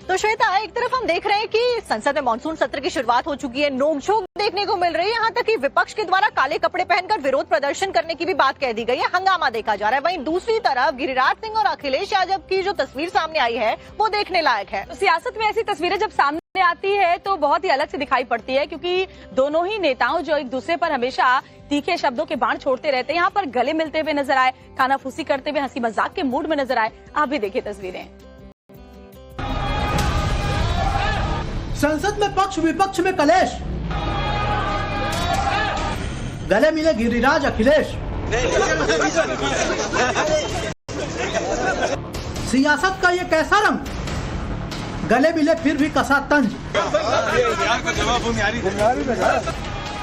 तो श्वेता, एक तरफ हम देख रहे हैं कि संसद में मानसून सत्र की शुरुआत हो चुकी है, नोकझोंक देखने को मिल रही है, यहाँ तक कि विपक्ष के द्वारा काले कपड़े पहनकर विरोध प्रदर्शन करने की भी बात कह दी गई है, हंगामा देखा जा रहा है। वहीं दूसरी तरफ गिरिराज सिंह और अखिलेश यादव की जो तस्वीर सामने आई है वो देखने लायक है। तो सियासत में ऐसी तस्वीरें जब सामने आती है तो बहुत ही अलग से दिखाई पड़ती है, क्योंकि दोनों ही नेताओं जो एक दूसरे पर हमेशा तीखे शब्दों के बाण छोड़ते रहते हैं, यहाँ पर गले मिलते हुए नजर आए, कानाफूसी करते हुए हंसी मजाक के मूड में नजर आए। आप भी देखिए तस्वीरें। संसद में पक्ष विपक्ष में कलेश, गले मिले गिरिराज अखिलेश। सियासत का ये कैसा रंग, गले मिले फिर भी कसा तंज।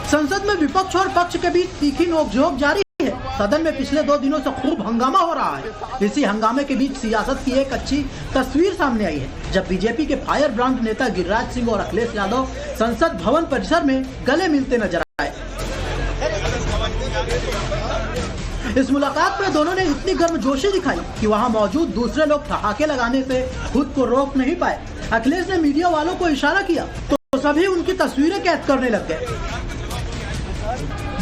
संसद में विपक्ष और पक्ष के बीच तीखी नोकझोंक जारी है। सदन में पिछले 2 दिनों से खूब हंगामा हो रहा है। इसी हंगामे के बीच सियासत की एक अच्छी तस्वीर सामने आई है, जब बीजेपी के फायर ब्रांड नेता गिरिराज सिंह और अखिलेश यादव संसद भवन परिसर में गले मिलते नजर आए। इस मुलाकात में दोनों ने इतनी गर्मजोशी दिखाई कि वहां मौजूद दूसरे लोग ठहाके लगाने से खुद को रोक नहीं पाए। अखिलेश ने मीडिया वालों को इशारा किया तो सभी उनकी तस्वीरें कैद करने लग गए।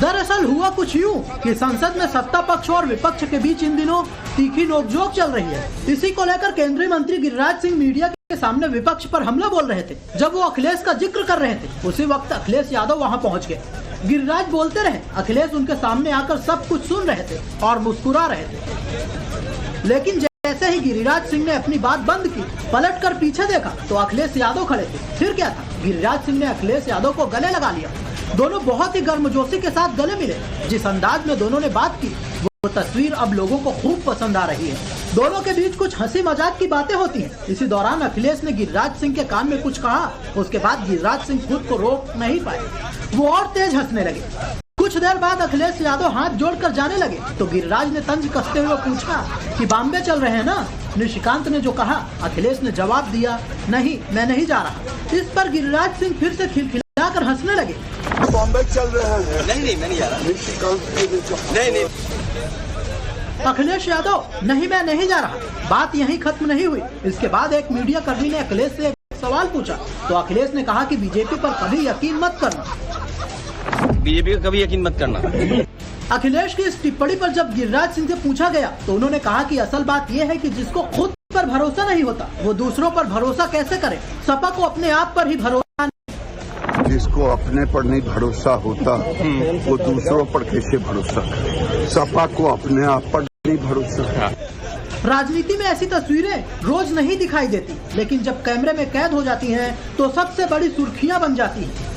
दरअसल हुआ कुछ यूं कि संसद में सत्ता पक्ष और विपक्ष के बीच इन दिनों तीखी नोकझोंक चल रही है। इसी को लेकर केंद्रीय मंत्री गिरिराज सिंह मीडिया के सामने विपक्ष पर हमला बोल रहे थे। जब वो अखिलेश का जिक्र कर रहे थे, उसी वक्त अखिलेश यादव वहां पहुंच गए। गिरिराज बोलते रहे, अखिलेश उनके सामने आकर सब कुछ सुन रहे थे और मुस्कुरा रहे थे। लेकिन जैसे ही गिरिराज सिंह ने अपनी बात बंद की, पलट कर पीछे देखा तो अखिलेश यादव खड़े थे। फिर क्या था, गिरिराज सिंह ने अखिलेश यादव को गले लगा लिया। दोनों बहुत ही गर्मजोशी के साथ गले मिले। जिस अंदाज में दोनों ने बात की, वो तस्वीर अब लोगों को खूब पसंद आ रही है। दोनों के बीच कुछ हंसी मजाक की बातें होती हैं। इसी दौरान अखिलेश ने गिरिराज सिंह के कान में कुछ कहा। उसके बाद गिरिराज सिंह खुद को रोक नहीं पाए, वो और तेज हंसने लगे। कुछ देर बाद अखिलेश यादव हाथ जोड़कर जाने लगे तो गिरिराज ने तंज कसते हुए पूछा कि बॉम्बे चल रहे हैं ना। निशिकांत ने जो कहा, अखिलेश ने जवाब दिया, नहीं मैं नहीं जा रहा। इस पर गिरिराज सिंह फिर से खिलखिलाकर हंसने लगे। बॉम्बे चल रहे हैं। नहीं मैं नहीं जा रहा। निशिकांत नहीं। अखिलेश यादव, नहीं मैं नहीं जा रहा। बात यहीं खत्म नहीं हुई। इसके बाद एक मीडिया कर्मी ने अखिलेश से एक सवाल पूछा तो अखिलेश ने कहा कि बीजेपी पर कभी यकीन मत करना। बीजेपी का कभी यकीन मत करना। अखिलेश की इस टिप्पणी पर जब गिरिराज सिंह से पूछा गया तो उन्होंने कहा कि असल बात यह है कि जिसको खुद पर भरोसा नहीं होता वो दूसरों पर भरोसा कैसे करे। सपा को अपने आप पर ही भरोसा, जिसको अपने पर नहीं भरोसा होता वो दूसरों पर कैसे भरोसा करे। सपा को अपने आप पर नहीं भरोसा। राजनीति में ऐसी तस्वीरें रोज नहीं दिखाई देती, लेकिन जब कैमरे में कैद हो जाती हैं तो सबसे बड़ी सुर्खियां बन जाती हैं।